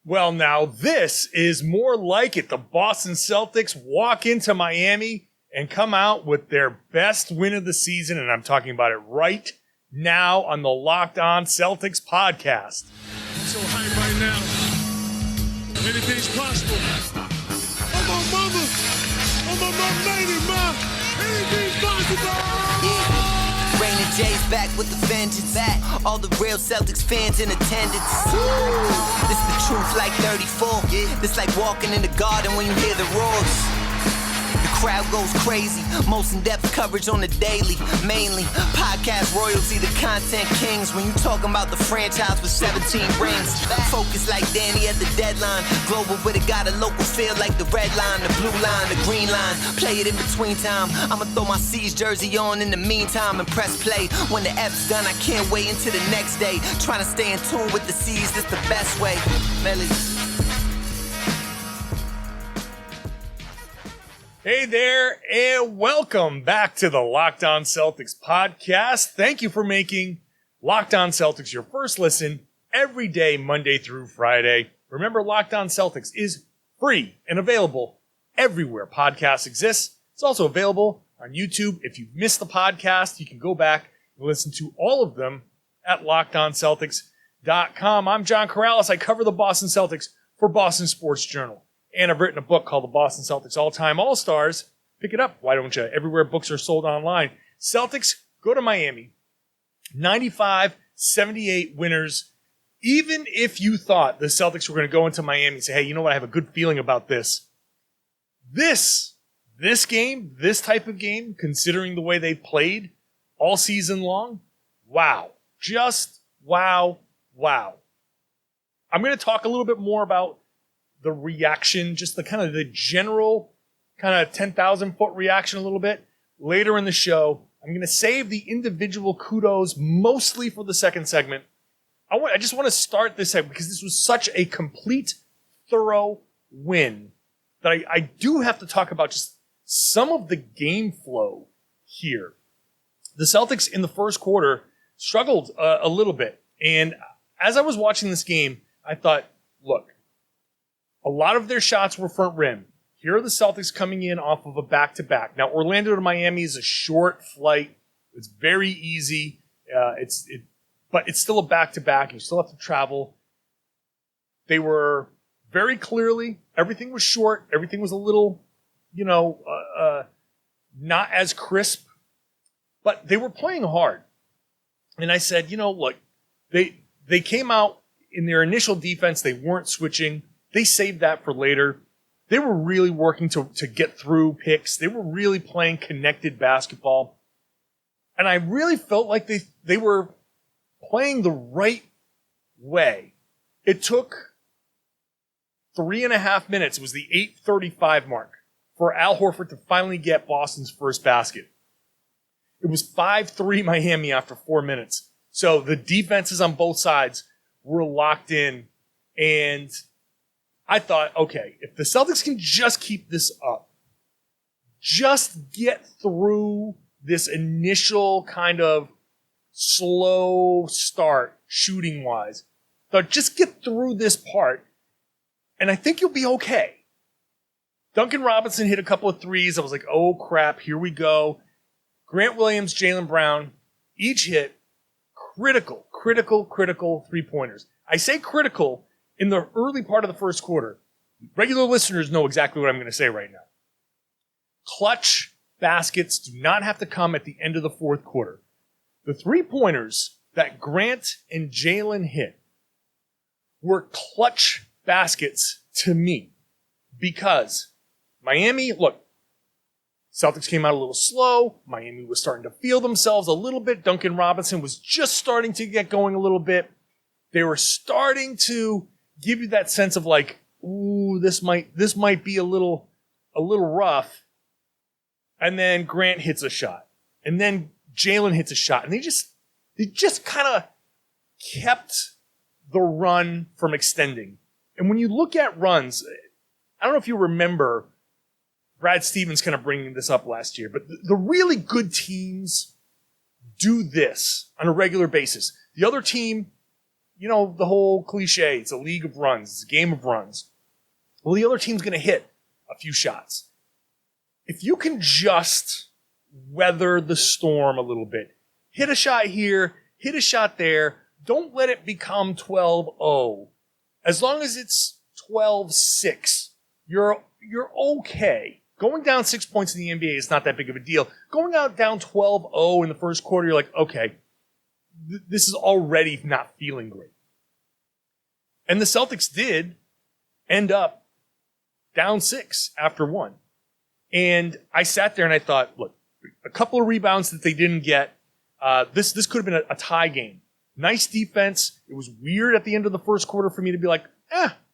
Well, now this is more like it. The Boston Celtics walk into Miami and come out with their best win of the season, and I'm talking about it right now on the Locked On Celtics podcast. I'm so hyped right now. Anything's possible. I'm on mama. I'm on my lady, ma. Anything's possible. Rain and Jay's back with the vengeance. All the real Celtics fans in attendance. This the truth like 34. This like walking in the garden when you hear the roars. The crowd goes crazy. Most in-depth coverage on the daily. Mainly podcast royalty, the content kings. When you talking about the franchise with 17 rings. Focus like Danny at the deadline. Global but it got a local feel like the red line, the blue line, the green line. Play it in between time. I'ma throw my C's jersey on in the meantime and press play. When the F's done, I can't wait until the next day. Trying to stay in tune with the C's, that's the best way. Melly. Hey there, and welcome back to the Locked On Celtics podcast. Thank you for making Locked On Celtics your first listen every day, Monday through Friday. Remember, Locked On Celtics is free and available everywhere podcasts exist. It's also available on YouTube. If you've missed the podcast, you can go back and listen to all of them at LockedOnCeltics.com. I'm John Karalis. I cover the Boston Celtics for Boston Sports Journal. And I've written a book called The Boston Celtics All-Time All-Stars. Pick it up. Why don't you? Everywhere books are sold online. Celtics go to Miami. 95-78 winners. Even if you thought the Celtics were going to go into Miami and say, hey, you know what? I have a good feeling about this. This game, this type of game, considering the way they played all season long, wow. Just wow. I'm going to talk a little bit more about the reaction, just the kind of the general kind of 10,000 foot reaction a little bit later in the show. I'm going to save the individual kudos mostly for the second segment. I just want to start this segment because this was such a complete, thorough win that I do have to talk about just some of the game flow here. The Celtics in the first quarter struggled a little bit. And as I was watching this game, I thought, look, a lot of their shots were front rim. Here are the Celtics coming in off of a back-to-back. Now, Orlando to Miami is a short flight. It's very easy. But it's still a back-to-back. You still have to travel. They were very clearly, everything was short. Everything was a little, not as crisp. But they were playing hard. And I said, look, they came out in their initial defense. They weren't switching. They saved that for later. They were really working to get through picks. They were really playing connected basketball. And I really felt like they were playing the right way. It took 3.5 minutes. It was the 8:35 mark for Al Horford to finally get Boston's first basket. It was 5-3 Miami after 4 minutes. So the defenses on both sides were locked in. And I thought, okay, if the Celtics can just keep this up, just get through this initial kind of slow start shooting-wise, thought just get through this part, and I think you'll be okay. Duncan Robinson hit a couple of threes. I was like, oh, crap, here we go. Grant Williams, Jaylen Brown, each hit critical three-pointers. I say critical in the early part of the first quarter. Regular listeners know exactly what I'm going to say right now. Clutch baskets do not have to come at the end of the fourth quarter. The three-pointers that Grant and Jaylen hit were clutch baskets to me because Miami, look, Celtics came out a little slow. Miami was starting to feel themselves a little bit. Duncan Robinson was just starting to get going a little bit. They were starting to give you that sense of like, ooh, this might be a little rough. And then Grant hits a shot. And then Jaylen hits a shot. And they just kind of kept the run from extending. And when you look at runs, I don't know if you remember Brad Stevens kind of bringing this up last year, but the really good teams do this on a regular basis. The other team the whole cliche, it's a league of runs, it's a game of runs. Well, the other team's going to hit a few shots. If you can just weather the storm a little bit, hit a shot here, hit a shot there, don't let it become 12-0. As long as it's 12-6, you're okay. Going down 6 points in the NBA is not that big of a deal. Going out down 12-0 in the first quarter, you're like, okay, this is already not feeling great. And the Celtics did end up down 6 after 1. And I sat there and I thought, look, a couple of rebounds that they didn't get. This could have been a tie game. Nice defense. It was weird at the end of the first quarter for me to be like,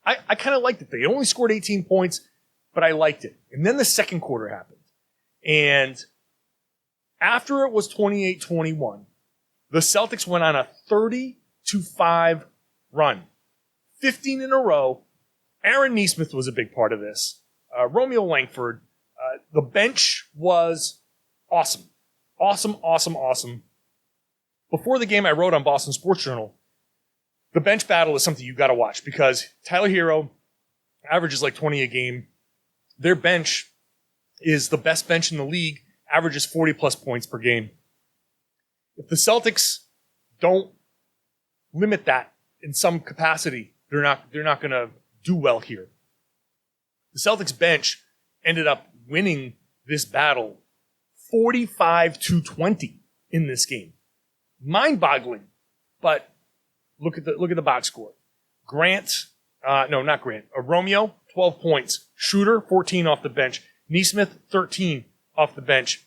I kind of liked it. They only scored 18 points, but I liked it. And then the second quarter happened. And after it was 28-21, the Celtics went on a 30-5 run. 15 in a row. Aaron Nesmith was a big part of this. Romeo Langford. The bench was awesome. Awesome. Before the game, I wrote on Boston Sports Journal, the bench battle is something you got to watch because Tyler Herro averages like 20 a game. Their bench is the best bench in the league, averages 40-plus points per game. If the Celtics don't limit that in some capacity, they're not going to do well here. The Celtics bench ended up winning this battle 45-20 in this game. Mind-boggling, but look at the box score. Romeo, 12 points. Schroeder, 14 off the bench. Nesmith, 13 off the bench.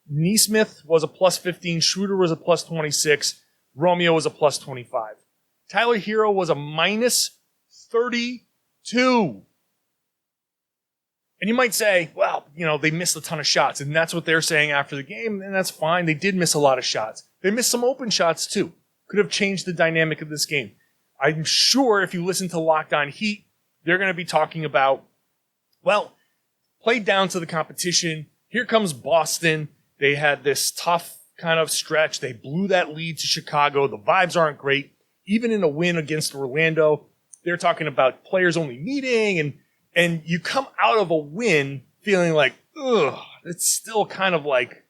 Nesmith was a plus 15. Schroeder was a plus 26. Romeo was a plus 25. Tyler Herro was a minus 32. And you might say, well, they missed a ton of shots. And that's what they're saying after the game. And that's fine. They did miss a lot of shots. They missed some open shots, too. Could have changed the dynamic of this game. I'm sure if you listen to Locked On Heat, they're going to be talking about, well, played down to the competition. Here comes Boston. They had this tough kind of stretch. They blew that lead to Chicago. The vibes aren't great. Even in a win against Orlando, they're talking about players only meeting. And you come out of a win feeling like, ugh, it's still kind of like,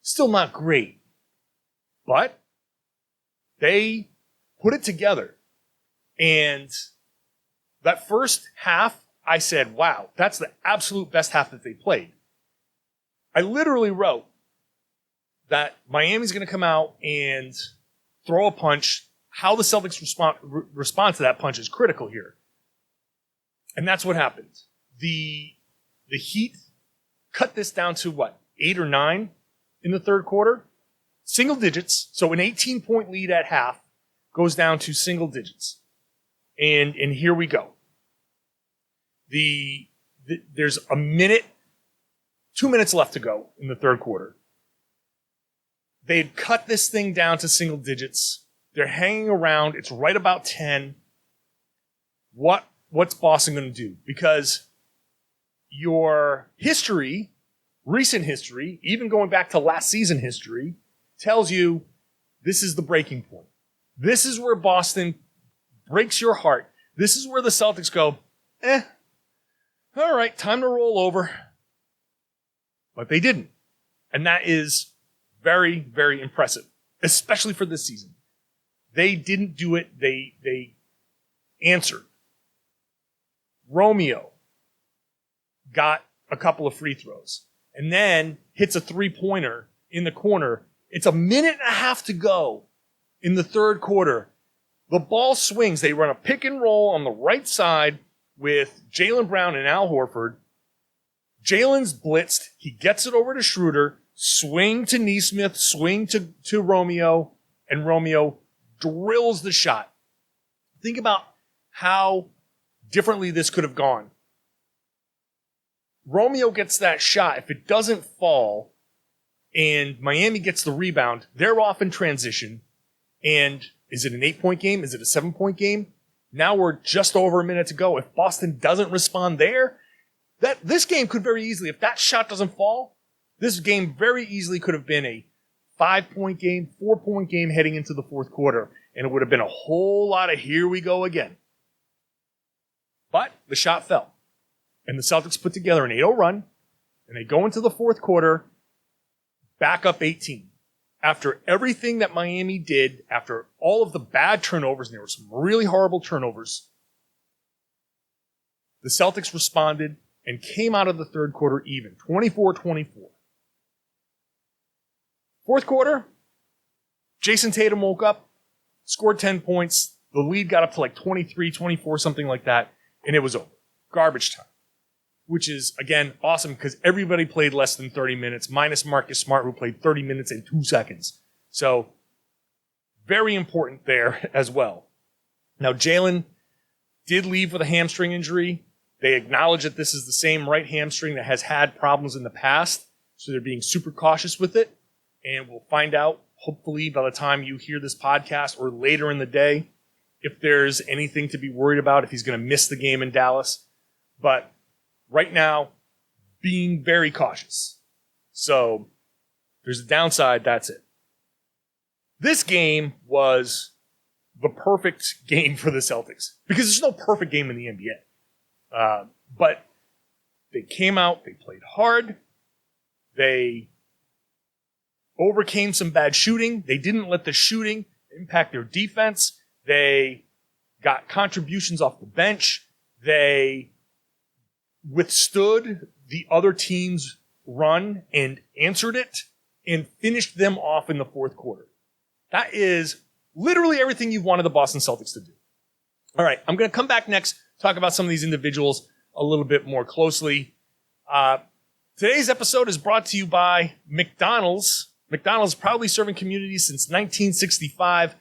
still not great. But they put it together. And that first half, I said, wow, that's the absolute best half that they played. I literally wrote that Miami's going to come out and throw a punch. How the Celtics respond to that punch is critical here. And that's what happened. The Heat cut this down to 8 or 9 in the third quarter? Single digits. So an 18-point lead at half goes down to single digits. And here we go. There's 2 minutes left to go in the third quarter. They'd cut this thing down to single digits. They're hanging around. It's right about 10. What's Boston going to do? Because your history, recent history, even going back to last season history, tells you this is the breaking point. This is where Boston breaks your heart. This is where the Celtics go, all right, time to roll over. But they didn't. And that is very, very impressive, especially for this season. They didn't do it. They answered. Romeo got a couple of free throws and then hits a three-pointer in the corner. It's a minute and a half to go in the third quarter. The ball swings. They run a pick and roll on the right side with Jaylen Brown and Al Horford. Jaylen's blitzed. He gets it over to Schroeder. Swing to Nesmith. Swing to Romeo. And Romeo drills the shot. Think about how differently this could have gone. Romeo gets that shot. If it doesn't fall and Miami gets the rebound, they're off in transition. And is it an 8-point game? Is it a 7-point game? Now we're just over a minute to go. If Boston doesn't respond there, this game could very easily, if that shot doesn't fall, this game very easily could have been a 5-point game, 4-point game heading into the fourth quarter. and it would have been a whole lot of here we go again. But the shot fell, and the Celtics put together an 8-0 run, and they go into the fourth quarter back up 18. After everything that Miami did, after all of the bad turnovers, and there were some really horrible turnovers, the Celtics responded and came out of the third quarter even, 24-24. Fourth quarter, Jayson Tatum woke up, scored 10 points. The lead got up to like 23, 24, something like that, and it was over. Garbage time. Which is, again, awesome because everybody played less than 30 minutes, minus Marcus Smart, who played 30 minutes and 2 seconds. So, very important there as well. Now, Jaylen did leave with a hamstring injury. They acknowledge that this is the same right hamstring that has had problems in the past, so they're being super cautious with it. And we'll find out, hopefully, by the time you hear this podcast or later in the day, if there's anything to be worried about, if he's going to miss the game in Dallas. But right now, being very cautious. So, there's a downside, that's it. This game was the perfect game for the Celtics. Because there's no perfect game in the NBA. But they came out, they played hard, they overcame some bad shooting, they didn't let the shooting impact their defense, they got contributions off the bench, they withstood the other team's run and answered it and finished them off in the fourth quarter. That is literally everything you wanted the Boston Celtics to do. All right, I'm going to come back next, talk about some of these individuals a little bit more closely. Today's episode is brought to you by McDonald's. McDonald's proudly serving communities since 1965.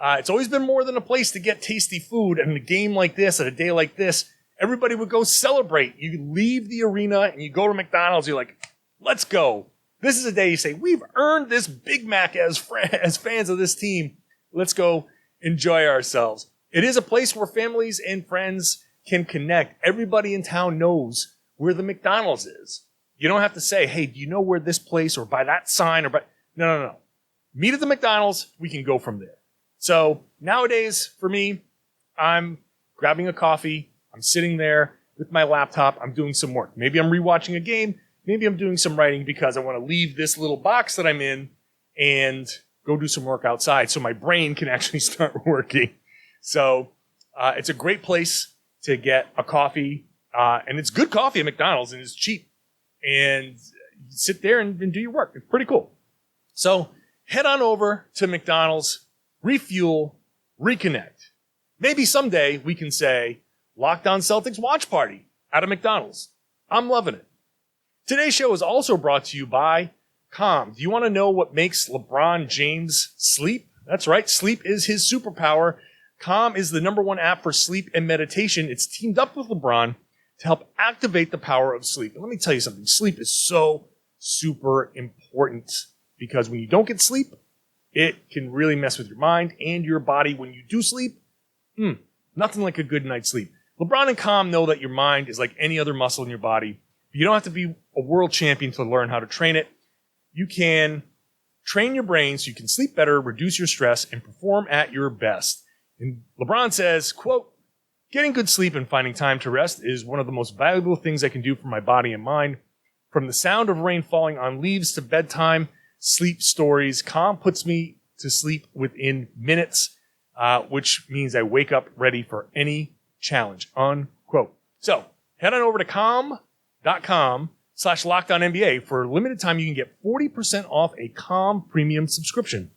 It's always been more than a place to get tasty food, and a game like this, at a day like this, everybody would go celebrate. You leave the arena and you go to McDonald's. You're like, let's go. This is a day you say, we've earned this Big Mac as fans of this team. Let's go enjoy ourselves. It is a place where families and friends can connect. Everybody in town knows where the McDonald's is. You don't have to say, hey, do you know where this place or by that sign or by... No. Meet at the McDonald's. We can go from there. So nowadays, for me, I'm grabbing a coffee. I'm sitting there with my laptop. I'm doing some work. Maybe I'm rewatching a game. Maybe I'm doing some writing because I want to leave this little box that I'm in and go do some work outside so my brain can actually start working. So it's a great place to get a coffee. And it's good coffee at McDonald's and it's cheap. And you sit there and do your work. It's pretty cool. So head on over to McDonald's, refuel, reconnect. Maybe someday we can say, Locked On Celtics watch party at a McDonald's. I'm loving it. Today's show is also brought to you by Calm. Do you want to know what makes LeBron James sleep? That's right. Sleep is his superpower. Calm is the #1 app for sleep and meditation. It's teamed up with LeBron to help activate the power of sleep. And let me tell you something. Sleep is so super important because when you don't get sleep, it can really mess with your mind and your body. When you do sleep, nothing like a good night's sleep. LeBron and Calm know that your mind is like any other muscle in your body. You don't have to be a world champion to learn how to train it. You can train your brain so you can sleep better, reduce your stress, and perform at your best. And LeBron says, quote, getting good sleep and finding time to rest is one of the most valuable things I can do for my body and mind. From the sound of rain falling on leaves to bedtime sleep stories, Calm puts me to sleep within minutes, which means I wake up ready for any challenge, unquote. So head on over to calm.com/LockedOnNBA. For a limited time, you can get 40% off a Calm premium subscription.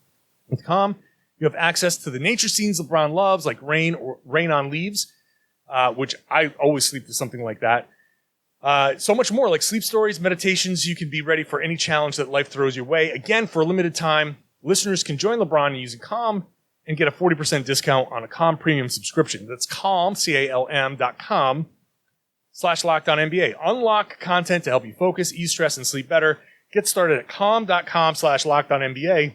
With Calm, you have access to the nature scenes LeBron loves, like rain or rain on leaves, which I always sleep to something like that. So much more, like sleep stories, meditations. You can be ready for any challenge that life throws your way. Again, for a limited time, listeners can join LeBron using Calm and get a 40% discount on a Calm premium subscription. That's Calm, CALM.com/LockedOnNBA. Unlock content to help you focus, ease stress, and sleep better. Get started at calm.com/LockedOnNBA.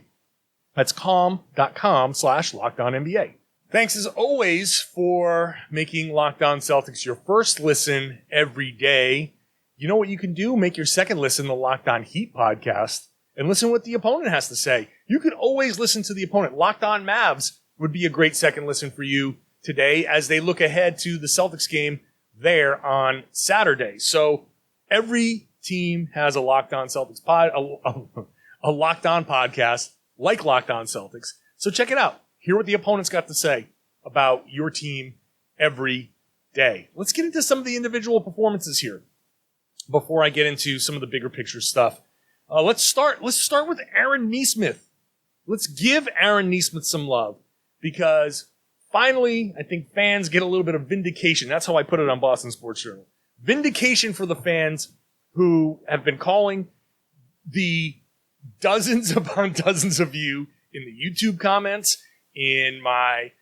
That's calm.com/LockedOnNBA. Thanks as always for making Locked On Celtics your first listen every day. You know what you can do? Make your second listen the Locked On Heat podcast and listen what the opponent has to say. You can always listen to the opponent. Locked On Mavs would be a great second listen for you today as they look ahead to the Celtics game there on Saturday. So every team has a Locked On Celtics a Locked On podcast like Locked On Celtics. So check it out. Hear what the opponents got to say about your team every day. Let's get into some of the individual performances here before I get into some of the bigger picture stuff. Let's start with Aaron Nesmith. Let's give Aaron Nesmith some love because finally, I think fans get a little bit of vindication. That's how I put it on Boston Sports Journal. Vindication for the fans who have been calling the dozens upon dozens of you in the YouTube comments, in my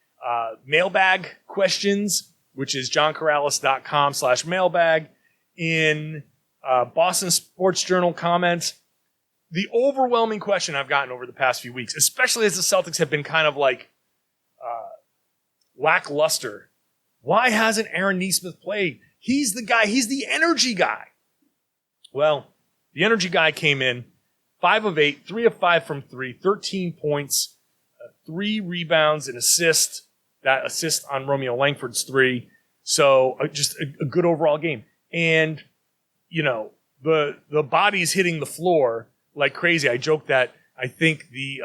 mailbag questions, which is johnkaralis.com/mailbag, in Boston Sports Journal comments. The overwhelming question I've gotten over the past few weeks, especially as the Celtics have been kind of like lackluster. Why hasn't Aaron Nesmith played? He's the guy. He's the energy guy. Well, the energy guy came in 5 of 8, 3 of 5 from 3, 13 points, 3 rebounds, an assist. That assist on Romeo Langford's 3. So just a good overall game. And, you know, the body's hitting the floor like crazy. I joked that I think the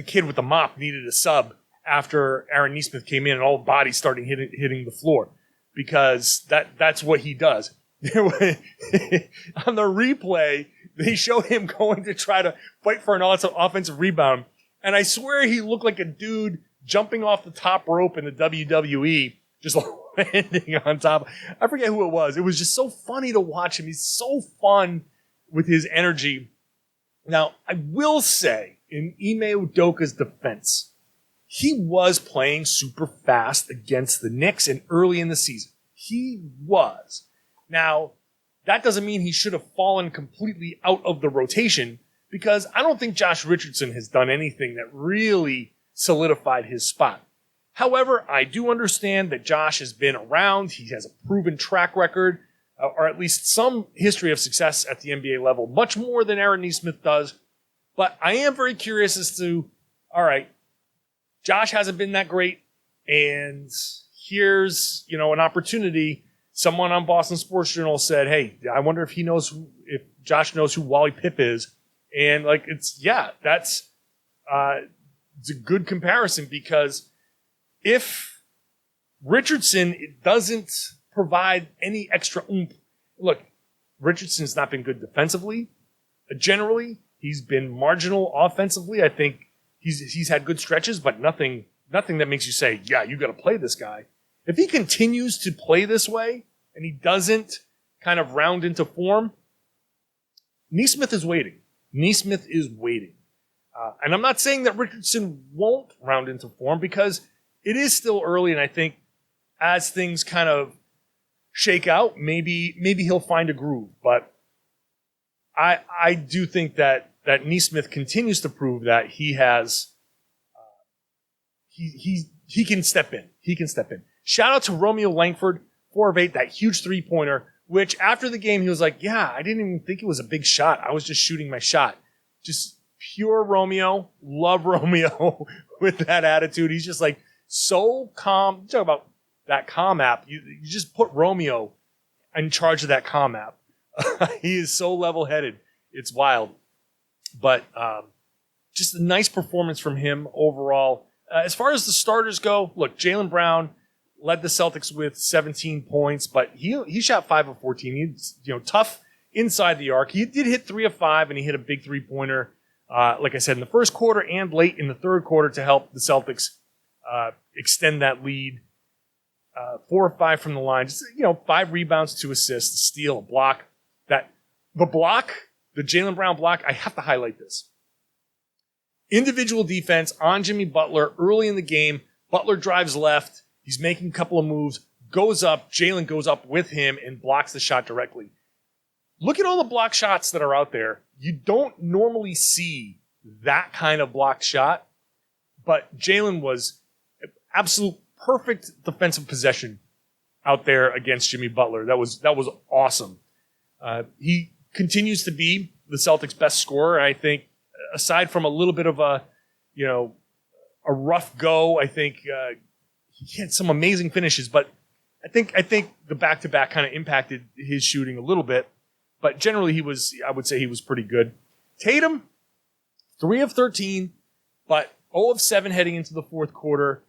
kid with the mop needed a sub after Aaron Nesmith came in and all the bodies started hitting the floor because that's what he does. On the replay, they show him going to try to fight for an offensive rebound, and I swear he looked like a dude jumping off the top rope in the WWE, just landing on top. I forget who it was. It was just so funny to watch him. He's so fun with his energy. Now, I will say, in Ime Udoka's defense, he was playing super fast against the Knicks and early in the season. He was. Now, that doesn't mean he should have fallen completely out of the rotation because I don't think Josh Richardson has done anything that really solidified his spot. However, I do understand that Josh has been around. He has a proven track record, or at least some history of success at the NBA level, much more than Aaron Nesmith does. But I am very curious as to, all right, Josh hasn't been that great, and here's, an opportunity. Someone on Boston Sports Journal said, hey, I wonder if Josh knows who Wally Pipp is. And it's a good comparison because if Richardson doesn't provide any extra oomph, look, Richardson's not been good defensively. Generally, he's been marginal offensively. I think he's had good stretches, but nothing that makes you say, yeah, you got to play this guy. If he continues to play this way and he doesn't kind of round into form, Nesmith is waiting. Nesmith is waiting. And I'm not saying that Richardson won't round into form because it is still early, and I think as things kind of shake out, maybe he'll find a groove. But I do think that Nesmith continues to prove that he has he can step in. He can step in. Shout out to Romeo Langford, 4 of 8, that huge three-pointer, which after the game he was like, yeah, I didn't even think it was a big shot. I was just shooting my shot. Just pure Romeo. Love Romeo with that attitude. He's just like so calm. You talk about that calm app. You just put Romeo in charge of that calm app. He is so level-headed. It's wild. But just a nice performance from him overall. As far as the starters go, look, Jaylen Brown led the Celtics with 17 points, but he shot 5 of 14. He's tough inside the arc. He did hit 3 of 5, and he hit a big three-pointer, like I said, in the first quarter and late in the third quarter to help the Celtics extend that lead. 4 of 5 from the line. Just 5 rebounds, 2 assists, a steal, a block. The Jaylen Brown block, I have to highlight this. Individual defense on Jimmy Butler early in the game. Butler drives left. He's making a couple of moves, goes up. Jaylen goes up with him and blocks the shot directly. Look at all the block shots that are out there. You don't normally see that kind of blocked shot, but Jaylen was absolute perfect defensive possession out there against Jimmy Butler. That was awesome. He continues to be the Celtics' best scorer. I think, aside from a little bit of a a rough go. I think he had some amazing finishes, but I think the back-to-back kind of impacted his shooting a little bit. But generally, I would say he was pretty good. Tatum, 3 of 13, but 0 of 7 heading into the fourth quarter.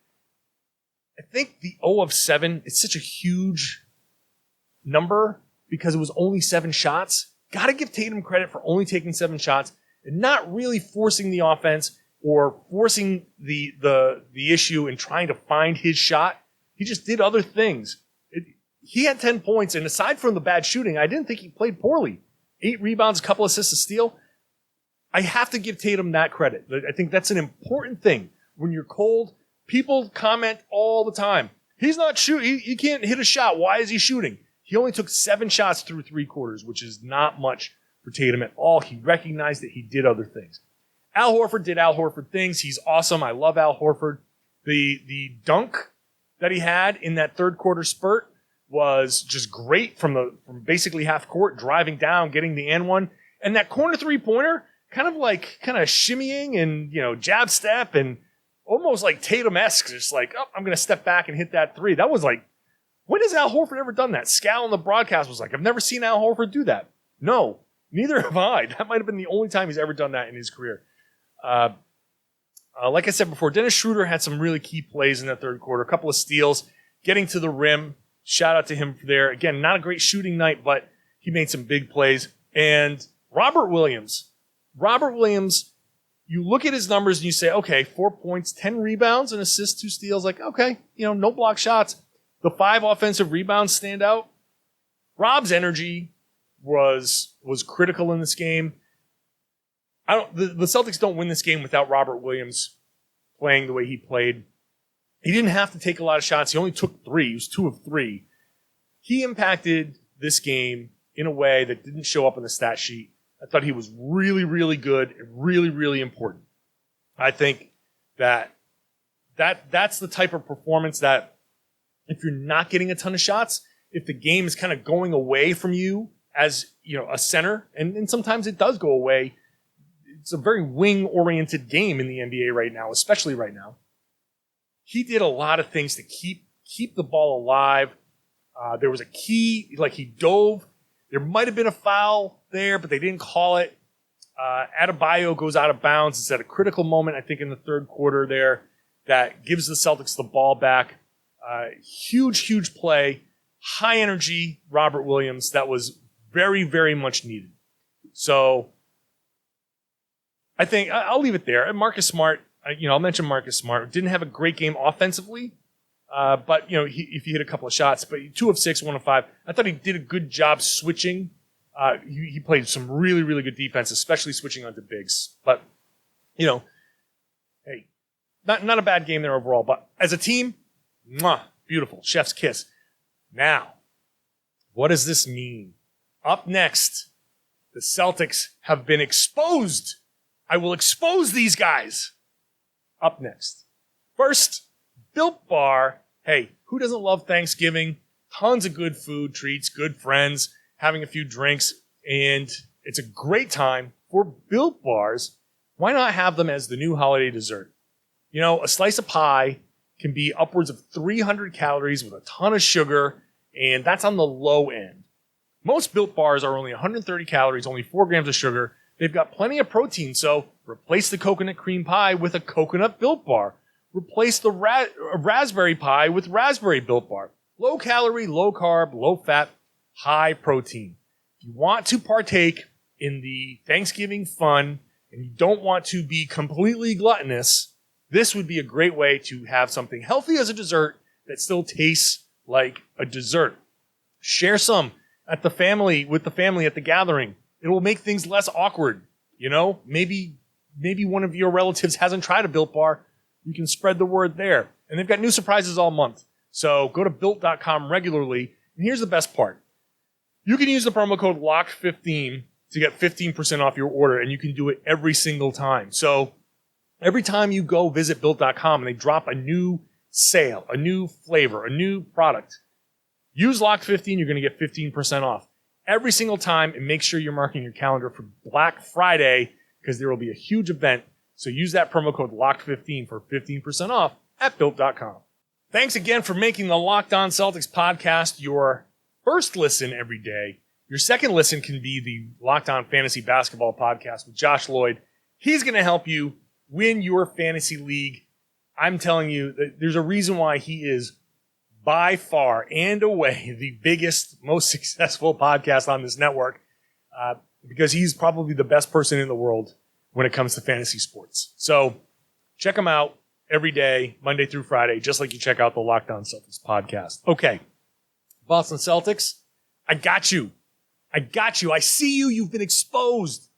I think the 0 of 7 is such a huge number because it was only 7 shots. Got to give Tatum credit for only taking 7 shots and not really forcing the offense or forcing the issue and trying to find his shot. He just did other things. He had 10 points, and aside from the bad shooting, I didn't think he played poorly. 8 rebounds, a couple assists, a steal. I have to give Tatum that credit. I think that's an important thing. When you're cold, people comment all the time. He's not shooting. He can't hit a shot. Why is he shooting? He only took 7 shots through 3 quarters, which is not much for Tatum at all. He recognized that he did other things. Al Horford did Al Horford things. He's awesome. I love Al Horford. The dunk that he had in that third quarter spurt was just great from basically half court, driving down, getting the and one. And that corner 3-pointer, kind of shimmying and, jab step and almost like Tatum-esque, just like, oh, I'm going to step back and hit that 3. That was like, when has Al Horford ever done that? Scal on the broadcast was like, I've never seen Al Horford do that. No, neither have I. That might have been the only time he's ever done that in his career. Like I said before, Dennis Schroeder had some really key plays in that third quarter, a couple of steals, getting to the rim. Shout out to him there. Again, not a great shooting night, but he made some big plays. And Robert Williams, you look at his numbers and you say, okay, 4 points, 10 rebounds, an assist, 2 steals. Like, okay, no block shots. The 5 offensive rebounds stand out. Rob's energy was critical in this game. The Celtics don't win this game without Robert Williams playing the way he played. He didn't have to take a lot of shots. He only took 3. He was 2 of 3. He impacted this game in a way that didn't show up in the stat sheet. I thought he was really, really good and really, really important. I think that's the type of performance that if you're not getting a ton of shots, if the game is kind of going away from you as a center, and sometimes it does go away. It's a very wing-oriented game in the NBA right now, especially right now. He did a lot of things to keep the ball alive. There was a key, like he dove. There might have been a foul there, but they didn't call it. Adebayo goes out of bounds. It's at a critical moment, I think, in the third quarter there that gives the Celtics the ball back. Huge play. High energy Robert Williams that was very, very much needed. So I think I'll leave it there. Marcus Smart, I'll mention Marcus Smart. Didn't have a great game offensively, but if he hit a couple of shots, but 2 of 6, 1 of 5. I thought he did a good job switching. He played some really, really good defense, especially switching onto bigs. But hey, not a bad game there overall. But as a team, beautiful, chef's kiss. Now, what does this mean? Up next, the Celtics have been exposed. I will expose these guys. Up next. First, Built Bar. Hey, who doesn't love Thanksgiving? Tons of good food, treats, good friends, having a few drinks, and it's a great time for Built Bars. Why not have them as the new holiday dessert? A slice of pie can be upwards of 300 calories with a ton of sugar, and that's on the low end. Most Built Bars are only 130 calories, only 4 grams of sugar. They've got plenty of protein, so replace the coconut cream pie with a coconut Built Bar. Replace the raspberry pie with raspberry Built Bar. Low calorie, low carb, low fat, high protein. If you want to partake in the Thanksgiving fun and you don't want to be completely gluttonous, this would be a great way to have something healthy as a dessert that still tastes like a dessert. Share some with the family at the gathering. It will make things less awkward. Maybe one of your relatives hasn't tried a Built Bar. You can spread the word there. And they've got new surprises all month. So go to Built.com regularly. And here's the best part. You can use the promo code LOCK15 to get 15% off your order, and you can do it every single time. So every time you go visit Built.com and they drop a new sale, a new flavor, a new product, use LOCK15, you're going to get 15% off. Every single time, and make sure you're marking your calendar for Black Friday because there will be a huge event So use that promo code LOCKED15 for 15% off at Built.com. Thanks again for making the Locked On Celtics podcast your first listen every day. Your second listen can be the Locked On Fantasy Basketball podcast with Josh Lloyd. He's going to help you win your fantasy league. I'm telling you, that there's a reason why he is by far and away the biggest, most successful podcast on this network, because he's probably the best person in the world when it comes to fantasy sports. So check him out every day, Monday through Friday, just like you check out the Locked On Celtics podcast. Okay, Boston Celtics, I got you. I see you. You've been exposed.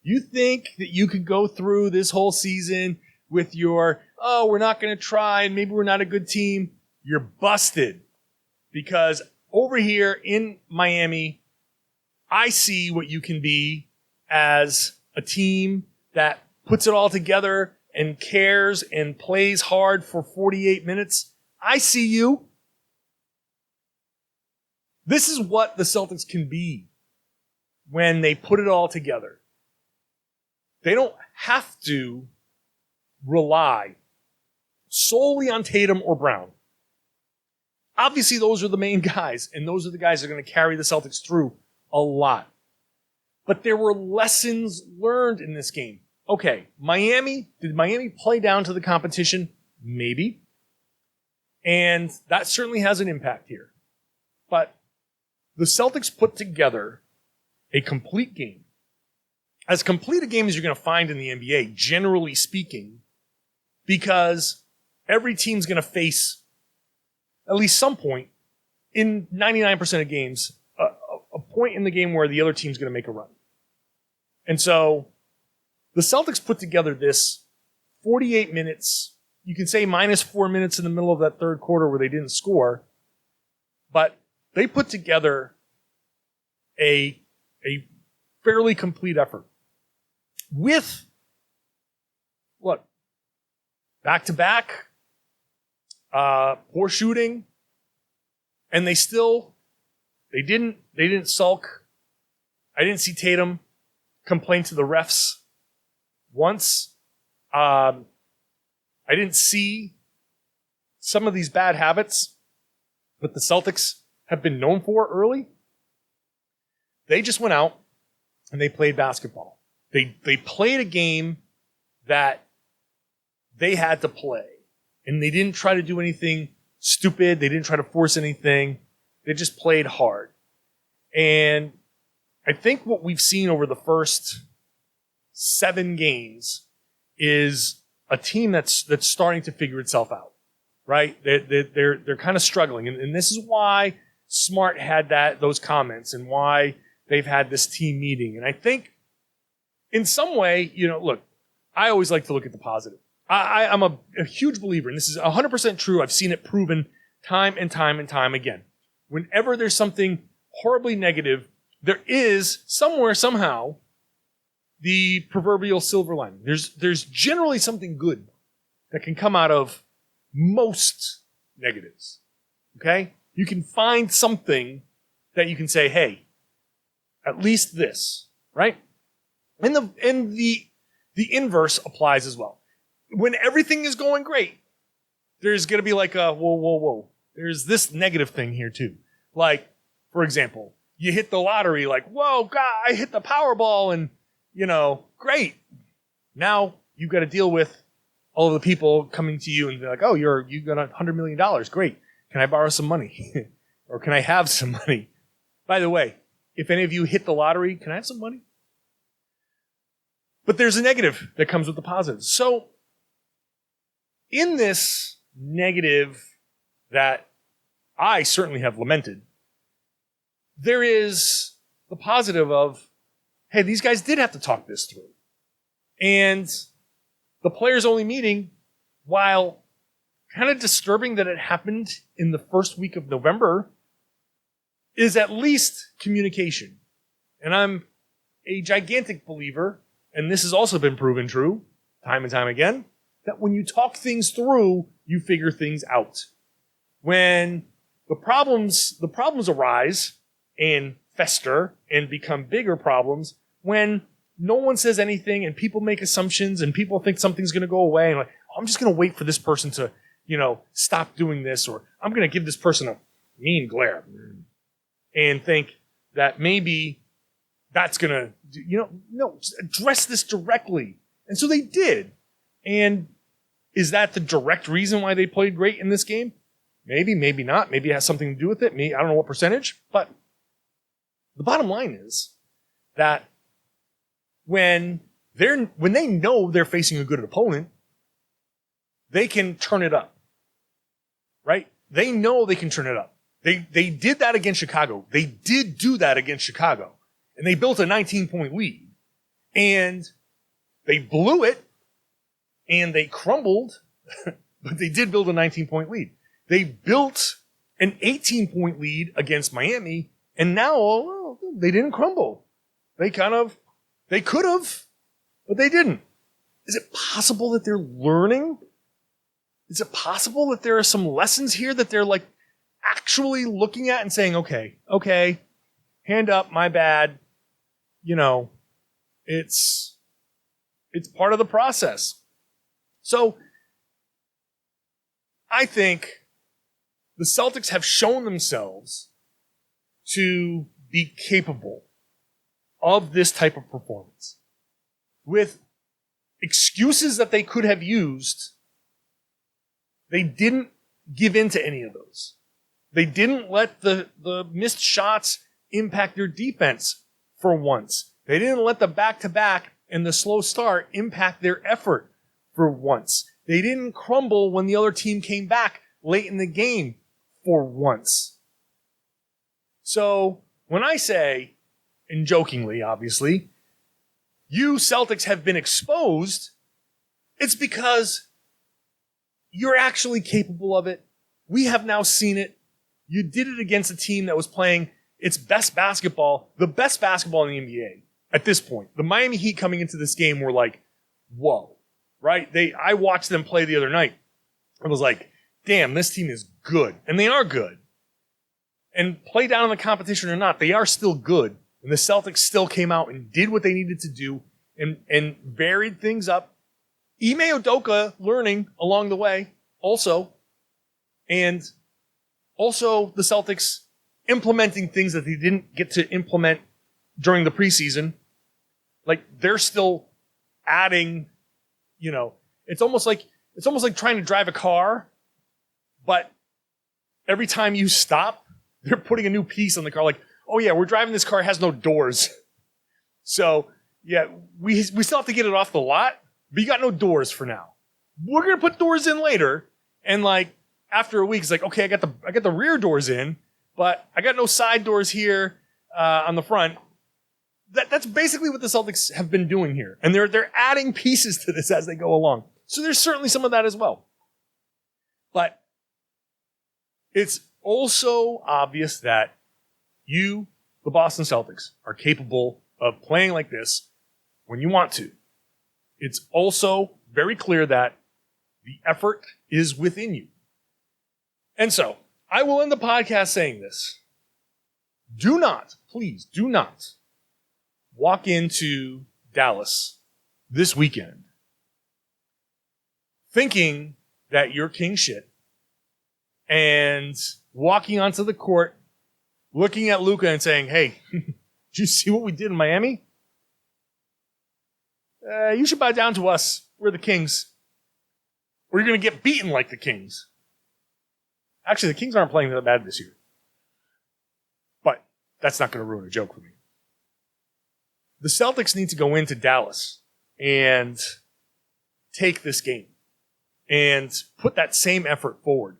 You think that you could go through this whole season with your, oh, we're not going to try and maybe we're not a good team. You're busted. Because over here in Miami, I see what you can be as a team that puts it all together and cares and plays hard for 48 minutes. I see you. This is what the Celtics can be when they put it all together. They don't have to rely solely on Tatum or Brown. Obviously, those are the main guys, and those are the guys that are going to carry the Celtics through a lot. But there were lessons learned in this game. Okay, did Miami play down to the competition? Maybe. And that certainly has an impact here. But the Celtics put together a complete game. As complete a game as you're going to find in the NBA, generally speaking, because every team's going to face, at least some point, in 99% of games, a point in the game where the other team's going to make a run. And so the Celtics put together this 48 minutes, you can say minus 4 minutes in the middle of that third quarter where they didn't score, but they put together a fairly complete effort with, what, back-to-back, poor shooting, and they didn't sulk. I didn't see Tatum complain to the refs once. I didn't see some of these bad habits that the Celtics have been known for early. They just went out and they played basketball. They played a game that they had to play. And they didn't try to do anything stupid. They didn't try to force anything. They just played hard. And I think what we've seen over the first 7 games is a team that's starting to figure itself out, right? They're kind of struggling. And this is why Smart had those comments and why they've had this team meeting. And I think in some way, look, I always like to look at the positive. I'm a huge believer, and this is 100% true. I've seen it proven time and time and time again. Whenever there's something horribly negative, there is somewhere, somehow, the proverbial silver lining. There's generally something good that can come out of most negatives. Okay? You can find something that you can say, hey, at least this, right? And the inverse applies as well. When everything is going great, there's going to be like a, whoa. There's this negative thing here too. Like, for example, you hit the lottery, like, whoa, God, I hit the Powerball and, great. Now you've got to deal with all of the people coming to you and they're like, oh, you got $100 million. Great. Can I borrow some money? Or can I have some money? By the way, if any of you hit the lottery, can I have some money? But there's a negative that comes with the positive. So in this negative that I certainly have lamented, there is the positive of, hey, these guys did have to talk this through. And the players-only meeting, while kind of disturbing that it happened in the first week of November, is at least communication. And I'm a gigantic believer, and this has also been proven true time and time again, that when you talk things through, you figure things out. When the problems arise and fester and become bigger problems when no one says anything and people make assumptions and people think something's going to go away and like, oh, I'm just going to wait for this person to, stop doing this, or I'm going to give this person a mean glare and think that maybe that's going to, no, just address this directly. And so they did. And is that the direct reason why they played great in this game? Maybe, maybe not. Maybe it has something to do with it. I don't know what percentage, but the bottom line is that when they know they're facing a good opponent, they can turn it up, right? They know they can turn it up. They did that against Chicago. They did do that against Chicago, and they built a 19-point lead, and they blew it, and they crumbled, but they did build a 19-point lead. They built an 18-point lead against Miami, and now they didn't crumble. They could have, but they didn't. Is it possible that they're learning? Is it possible that there are some lessons here that they're like actually looking at and saying, okay, hand up, my bad. It's part of the process. So I think the Celtics have shown themselves to be capable of this type of performance. With excuses that they could have used, they didn't give in to any of those. They didn't let the missed shots impact their defense for once. They didn't let the back-to-back and the slow start impact their effort for once. They didn't crumble when the other team came back late in the game for once. So when I say, and jokingly obviously, you Celtics have been exposed, it's because you're actually capable of it. We have now seen it. You did it against a team that was playing its best basketball, the best basketball in the NBA at this point. The Miami Heat coming into this game were like, whoa, right? I watched them play the other night. I was like, damn, this team is good. And they are good. And play down in the competition or not, they are still good. And the Celtics still came out and did what they needed to do and varied things up. Ime Udoka learning along the way also. And also the Celtics implementing things that they didn't get to implement during the preseason. Like they're still adding, it's almost like trying to drive a car, but every time you stop, they're putting a new piece on the car. Like, oh yeah, we're driving this car, it has no doors. So yeah, we still have to get it off the lot, but you got no doors for now. We're gonna put doors in later, and like after a week, it's like, okay, I got the rear doors in, but I got no side doors here on the front. That's basically what the Celtics have been doing here, and they're adding pieces to this as they go along. So there's certainly some of that as well, but it's also obvious that you, the Boston Celtics, are capable of playing like this when you want to. It's also very clear that the effort is within you. And so, I will end the podcast saying this. Do not, please do not walk into Dallas this weekend thinking that you're king shit and walking onto the court, looking at Luka and saying, hey, did you see what we did in Miami? You should bow down to us. We're the Kings. Or you're going to get beaten like the Kings. Actually, the Kings aren't playing that bad this year. But that's not going to ruin a joke for me. The Celtics need to go into Dallas and take this game and put that same effort forward.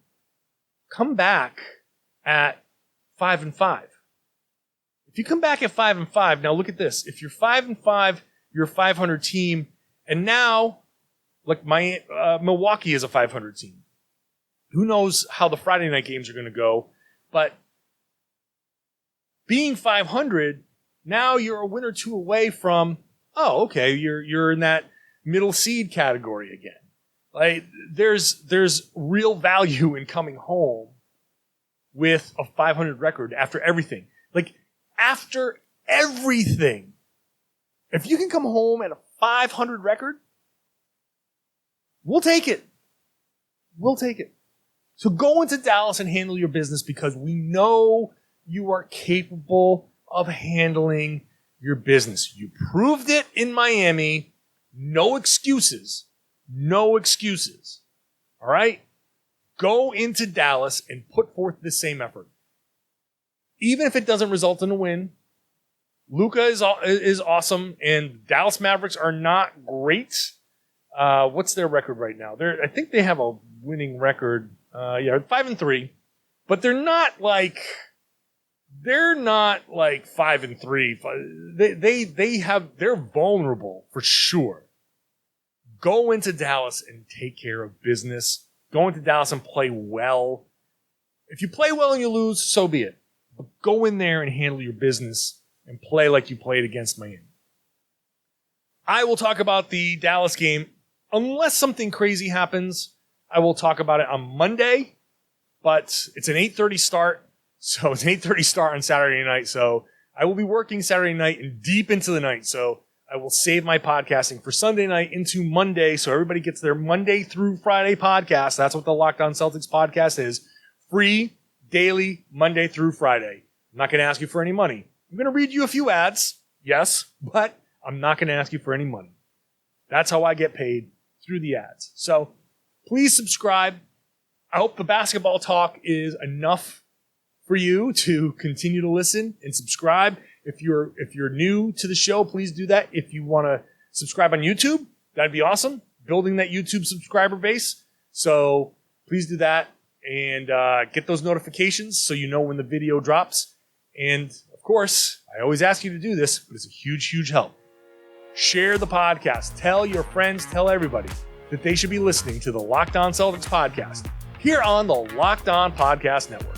Come back at 5-5. If you come back at 5-5, now look at this. If you're 5-5, you're a 500 team, and now, like Milwaukee is a 500 team. Who knows how the Friday night games are going to go? But being 500, now you're a win or two away from, oh, okay, you're in that middle seed category again. Like there's real value in coming home with a 500 record after everything. Like after everything. If you can come home at a 500 record, we'll take it. We'll take it. So go into Dallas and handle your business because we know you are capable of handling your business. You proved it in Miami. No excuses. No excuses. All right? Go into Dallas and put forth the same effort. Even if it doesn't result in a win, Luka is awesome, and Dallas Mavericks are not great. What's their record right now? I think they have a winning record. 5-3, but they're not like 5-3. They're vulnerable for sure. Go into Dallas and take care of business. Go into Dallas and play well. If you play well and you lose, so be it. But go in there and handle your business and play like you played against Miami. I will talk about the Dallas game unless something crazy happens. I will talk about it on Monday, but it's an 8:30 start. So it's an 8:30 start on Saturday night. So I will be working Saturday night and deep into the night. So I will save my podcasting for Sunday night into Monday. So everybody gets their Monday through Friday podcast. That's what the Locked On Celtics podcast is. Free, daily, Monday through Friday. I'm not going to ask you for any money. I'm going to read you a few ads. Yes, but I'm not going to ask you for any money. That's how I get paid, through the ads. So please subscribe. I hope the basketball talk is enough for you to continue to listen and subscribe. If you're new to the show, please do that. If you want to subscribe on YouTube, that'd be awesome. Building that YouTube subscriber base. So please do that and get those notifications so you know when the video drops. And of course, I always ask you to do this, but it's a huge, huge help. Share the podcast. Tell your friends, tell everybody that they should be listening to the Locked On Celtics podcast here on the Locked On Podcast Network.